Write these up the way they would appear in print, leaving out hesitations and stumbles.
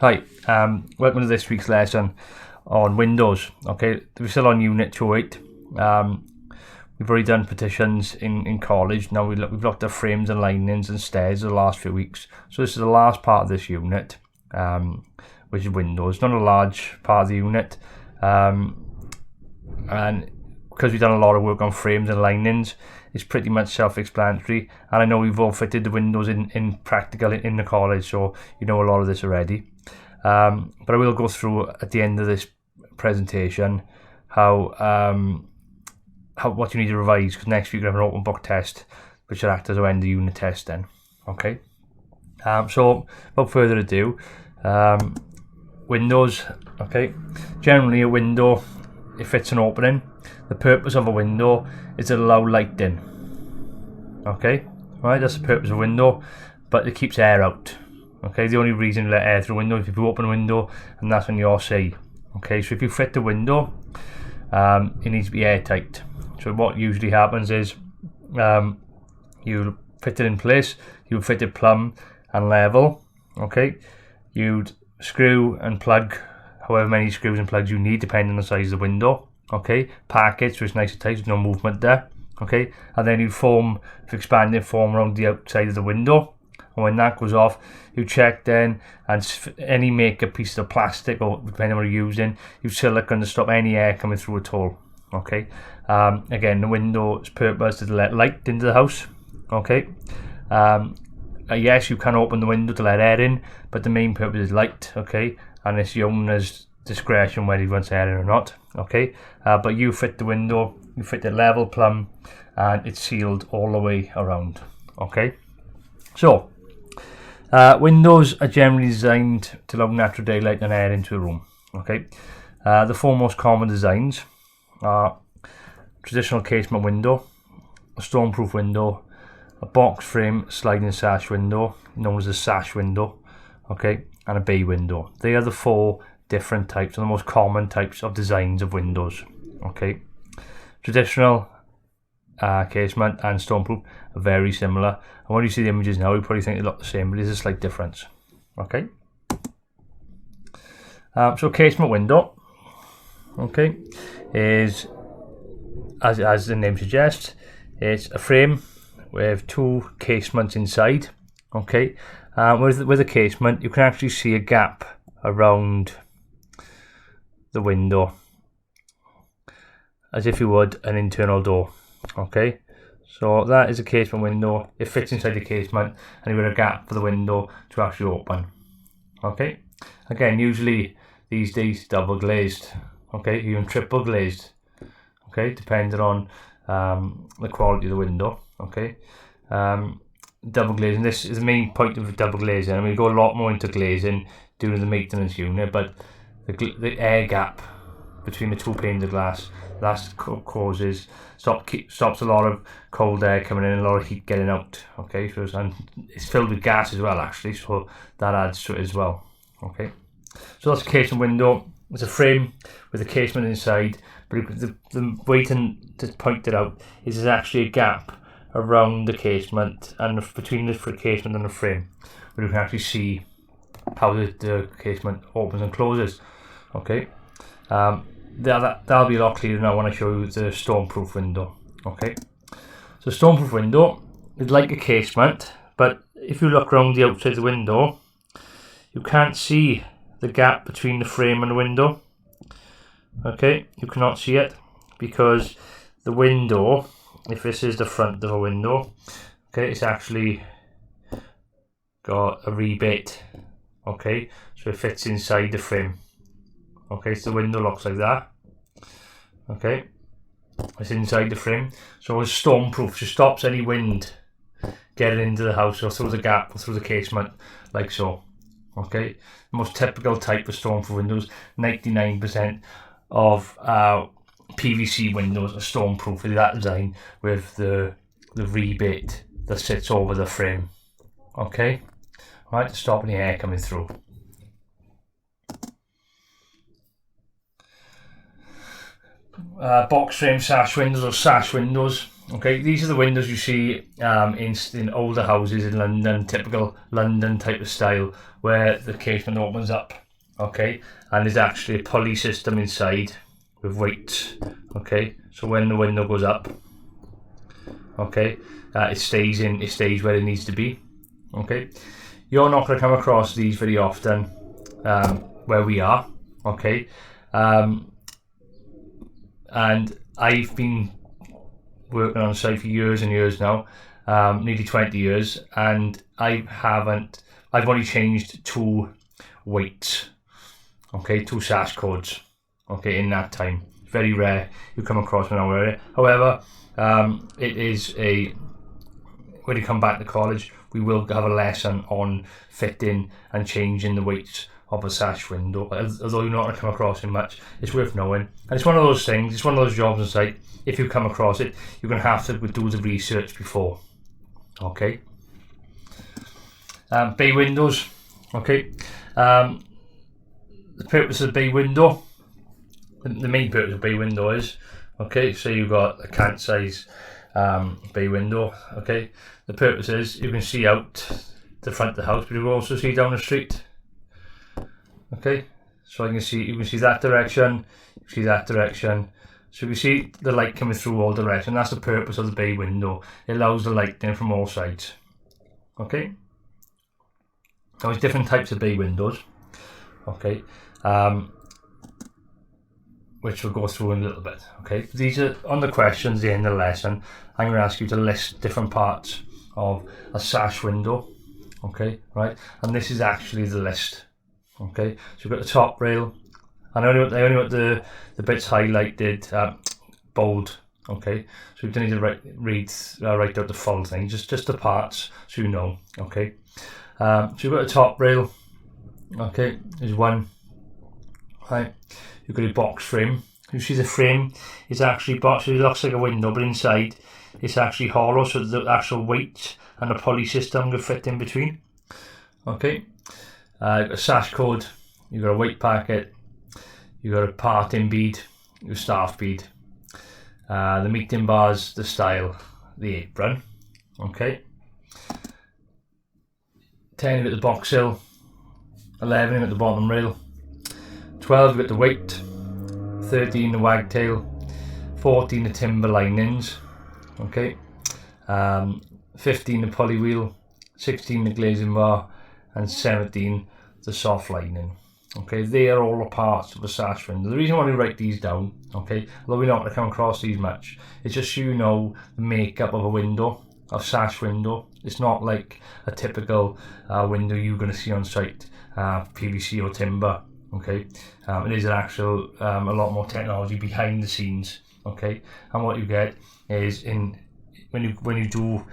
Hi, welcome to this week's lesson on windows. Okay, we're still on Unit 208. We've already done partitions in college. Now we've looked at frames and linings and stairs the last few weeks. So this is the last part of this unit, which is windows. Not a large part of the unit, and because we've done a lot of work on frames and linings, it's pretty much self-explanatory. And I know we've all fitted the windows in practical in the college, so you know a lot of this already. But I will go through at the end of this presentation what you need to revise, because next week we have an open book test which will act as our end of unit test then. Okay. So without further ado, windows. Okay. Generally a window, if it's an opening, the purpose of a window is to allow light in. Okay. Right, that's the purpose of a window, but it keeps air out. Okay, the only reason to let air through a window is if you open a window, and that's when you're safe. Okay, so if you fit the window, it needs to be airtight. So what usually happens is you fit it in place, you fit it plumb and level. Okay, you'd screw and plug however many screws and plugs you need depending on the size of the window. Okay, park it so it's nice and tight, there's no movement there. Okay, and then you expand foam around the outside of the window. And when that goes off, you check then, and any makeup piece of plastic, or depending on what you're using, you silicone to stop any air coming through at all. Okay. Again, the window's purpose is to let light into the house. Okay. Yes, you can open the window to let air in, but the main purpose is light. Okay, and it's the owner's discretion whether he wants air in or not. Okay. But you fit the window, you fit it level, plumb, and it's sealed all the way around. Okay. So. Windows are generally designed to allow natural daylight and air into a room. Okay, the four most common designs are traditional casement window, a stormproof window, a box frame sliding sash window known as a sash window, okay, and a bay window. They are the four different types, or the most common types of designs of windows. Okay, traditional casement and stormproof are very similar, and when you see the images now you probably think they look the same, but there's a slight difference. Okay, so casement window, okay, is as the name suggests, it's a frame with two casements inside. Okay, with a casement you can actually see a gap around the window as if you would an internal door. Okay, so that is a casement window. It fits inside the casement, and you've got a gap for the window to actually open. Okay, again, usually these days double glazed. Okay, even triple glazed. Okay, depending on the quality of the window. Okay, double glazing. This is the main point of double glazing. I mean, we go a lot more into glazing during the maintenance unit, but the air gap between the two panes of glass, that stops a lot of cold air coming in and a lot of heat getting out. Okay, so it's filled with gas as well, actually, so that adds to it as well. Okay, so that's a casement window. It's a frame with a casement inside, but the way to point it out is there's actually a gap around the casement and between the casement and the frame, where you can actually see how the casement opens and closes. Okay, that'll be a lot clearer now when I show you the stormproof window. Okay, so stormproof window is like a casement, but if you look around the outside of the window, you can't see the gap between the frame and the window. Okay, you cannot see it because the window, if this is the front of a window, okay, it's actually got a rebate. Okay, so it fits inside the frame. Okay, so the window looks like that. Okay, it's inside the frame, so it's stormproof. So it stops any wind getting into the house or through the gap or through the casement, like so. Okay, the most typical type of stormproof windows, 99% of PVC windows are stormproof with that design, with the rebate that sits over the frame. Okay, right, to stop any air coming through. Box frame sash windows or sash windows Okay, these are the windows you see in older houses in London, typical London type of style, where the casement opens up. Okay, and there's actually a pulley system inside with weights. Okay, so when the window goes up, okay, it stays where it needs to be. Okay, you're not going to come across these very often where we are. Okay, and I've been working on site for years and years now, nearly 20 years, and I've only changed 2 weights, okay, 2 sash codes, okay, in that time. Very rare you come across in our area. However, it is when you come back to college, we will have a lesson on fitting and changing the weights of a sash window. Although you're not going to come across it much, it's worth knowing. And it's one of those things, it's one of those jobs on site, if you come across it, you're going to have to do the research before. Okay. Bay windows. Okay. The purpose of the bay window, the main purpose of bay window is, okay, so you've got a cant size bay window. Okay. The purpose is you can see out the front of the house, but you can also see down the street. Okay, so you can see that direction, you see that direction, so you can see the light coming through all directions. That's the purpose of the bay window. It allows the light in from all sides. Okay, now there's different types of bay windows. Okay, which we'll go through in a little bit. Okay, these are on the questions in the lesson. I'm going to ask you to list different parts of a sash window. Okay, right, and this is actually the list. Okay, so we've got the top rail, and I only want the bits highlighted, bold. Okay, so we don't need to write out the full thing, just the parts, so you know. Okay, so you've got the top rail. Okay, there's one. Right, you've got a box frame. You see the frame is actually box. It looks like a window, but inside it's actually hollow, so the actual weight and the pulley system can fit in between. Okay. You've got a sash code, you've got a weight packet, you've got a parting bead, your staff bead, the meeting bars, the style, the apron. Okay. 10 you've got the box hill, 11 you've got the bottom rail, 12 you've got the weight, 13 the wagtail, 14 the timber linings. Okay. 15 the pulley wheel, 16 the glazing bar, and 17 the soft lining. Okay, they are all the parts of a sash window. The reason why we write these down, okay, although we're not going to come across these much, it's just so you know the makeup of a window, a sash window. It's not like a typical window you're going to see on site, PVC or timber. Okay, it is an actual a lot more technology behind the scenes. Okay, and what you get is when you do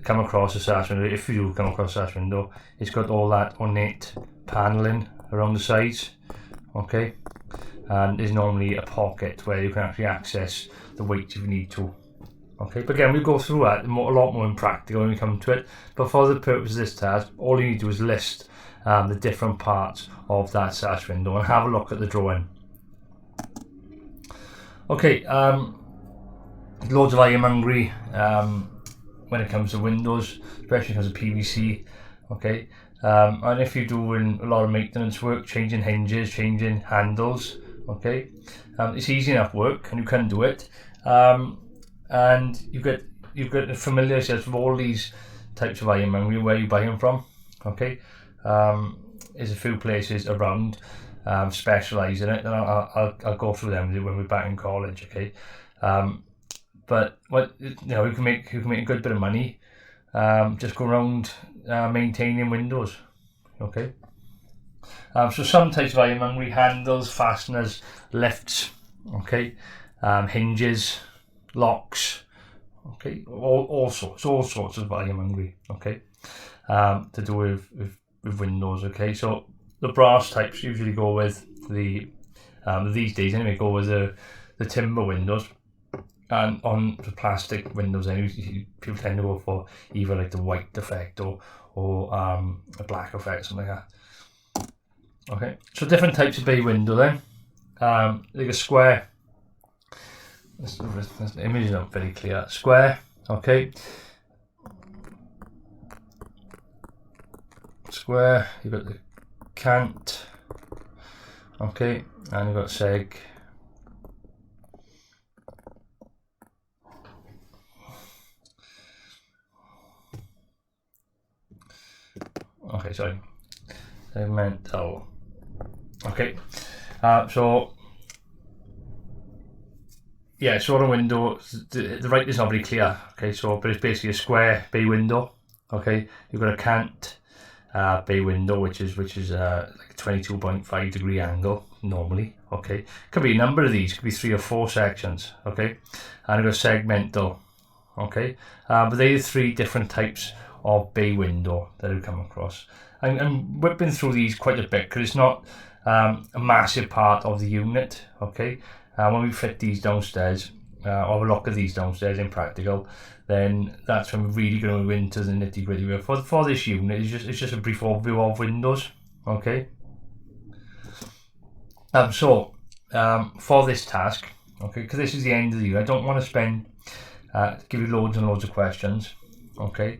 come across a sash window, if you do come across a sash window, it's got all that ornate paneling around the sides. Okay, and there's normally a pocket where you can actually access the weight if you need to. Okay, but again, we'll go through that a lot more in practical when we come to it. But for the purpose of this task, all you need to do is list the different parts of that sash window and have a look at the drawing. Okay, loads of ironmongery when it comes to windows, especially when it comes to PVC. Okay, and if you're doing a lot of maintenance work, changing hinges, changing handles, okay, it's easy enough work and you can do it. And you've got to familiarise yourself with all these types of ironmongery, where you buy them from. Okay, there's a few places around specialise in it, and I'll go through them when we're back in college. Okay, but what you can make a good bit of money just go around maintaining windows. Okay, so some types of ironmongery: handles, fasteners, lifts. Okay, hinges, locks. Okay, all sorts of ironmongery. Okay, to do with windows. Okay, so the brass types usually go with the these days anyway, go with the timber windows, and on the plastic windows anyway, people tend to go for either like the white effect or a black effect, something like that. Okay, so different types of bay window then. Like a square This image is not very clear. Square, okay. Square, you've got the cant, okay, and you've got seg. Okay, sorry. Segmental. Okay. So yeah, so on a window, the right is not very clear. Okay, so but it's basically a square bay window. Okay, you've got a cant bay window, which is like a 22.5 degree angle normally. Okay, could be a number of these, could be 3 or 4 sections. Okay, and you've got segmental. Okay, but they are 3 different types of bay window that I've come across. I'm whipping through these quite a bit because it's not a massive part of the unit. Okay, when we fit these downstairs, or look at these downstairs in practical, then that's when we're really going to go into the nitty gritty. For this unit, it's just a brief overview of windows. Okay. For this task, okay, because this is the end of the year, I don't want to spend give you loads and loads of questions. Okay.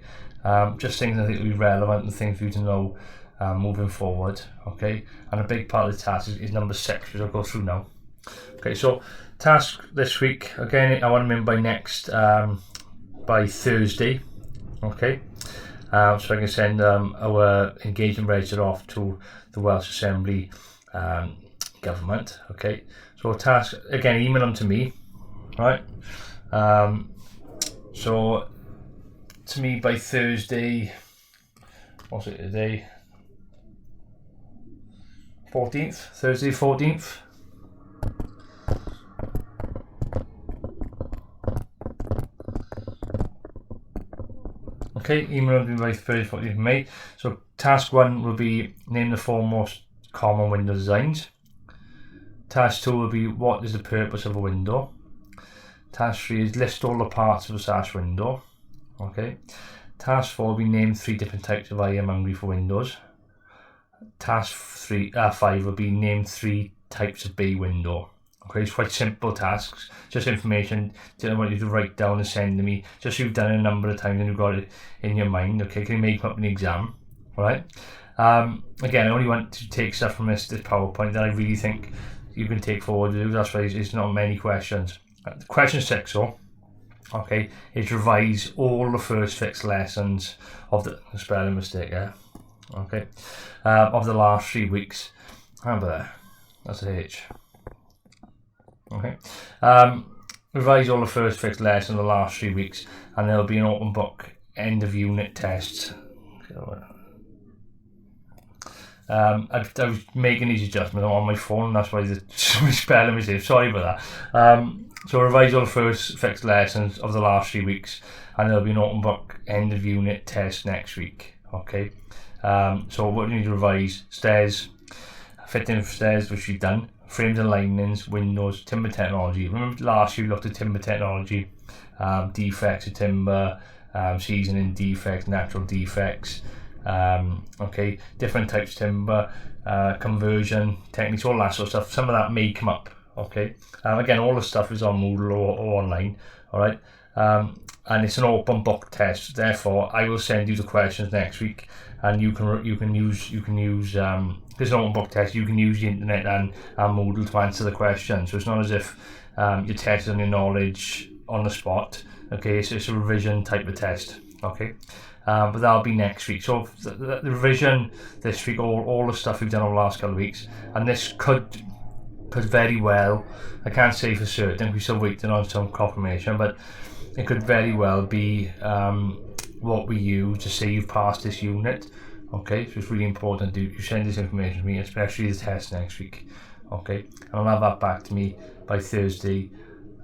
Just things I think will be relevant and things for you to know moving forward. Okay, and a big part of the task is number 6, which I'll go through now. Okay, so task this week, again, I want them in by Thursday. Okay, so I can send our engagement register off to the Welsh Assembly government. Okay, so task, again, email them to me, right? So to me by Thursday, what's it today? 14th, Thursday 14th. Okay, email will be by Thursday 14th of May. So task 1 will be name the 4 most common window designs. Task 2 will be what is the purpose of a window. Task 3 is list all the parts of a sash window. Okay. Task 4 will be name 3 different types of ironmongery for windows. Task 5 will be name 3 types of bay window. Okay, it's quite simple tasks, just information that I want you to write down and send to me, just so you've done it a number of times and you've got it in your mind. Okay, can you make up an exam? Alright. Again, I only want to take stuff from this PowerPoint that I really think you can take forward. That's why it's not many questions. Question 6, though. Okay, is revise all the first 6 lessons of the spelling mistake, yeah. Okay, of the last 3 weeks. Remember there, that's a H. Okay, revise all the first 6 lessons of the last 3 weeks, and there'll be an open book end of unit tests. I was making these adjustments on my phone, that's why the spelling mistake. Sorry about that. So revise all the first 6 lessons of the last 3 weeks, and there'll be an open book end of unit test next week. Okay. So what do you need to revise? Stairs, fitting of stairs, which you've done. Frames and linings, windows, timber technology. Remember last year we looked at timber technology, defects of timber, seasoning defects, natural defects. Okay, different types of timber, conversion techniques, all that sort of stuff. Some of that may come up. Okay, again, all the stuff is on Moodle or online. All right, and it's an open book test. Therefore, I will send you the questions next week, and you can use this open book test. You can use the internet and Moodle to answer the questions. So it's not as if you're testing on your knowledge on the spot. Okay, so it's a revision type of test. Okay. But that'll be next week. So the revision this week, all the stuff we've done over the last couple of weeks, and this could very well, I can't say for certain, we're still waiting on some confirmation, but it could very well be what we use to say you've passed this unit. Okay, so it's really important that you send this information to me, especially the test next week. Okay, and I'll have that back to me by Thursday,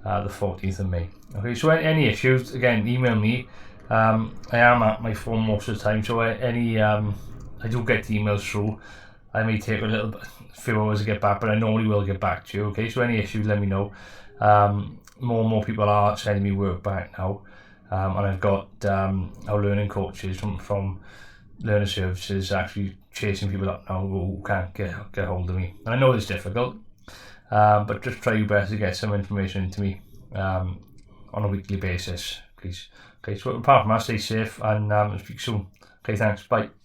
the 14th of May. Okay, so any issues, again, email me. I am at my phone most of the time, so I do get the emails through. I may take a few hours to get back, but I normally will get back to you. Okay, so any issues, let me know. More and more people are sending me work back now, and I've got our learning coaches from Learner Services actually chasing people up now who can't get hold of me. And I know it's difficult, but just try your best to get some information into me. on a weekly basis, please. Okay, so apart from that, stay safe and speak soon. Okay, thanks. Bye.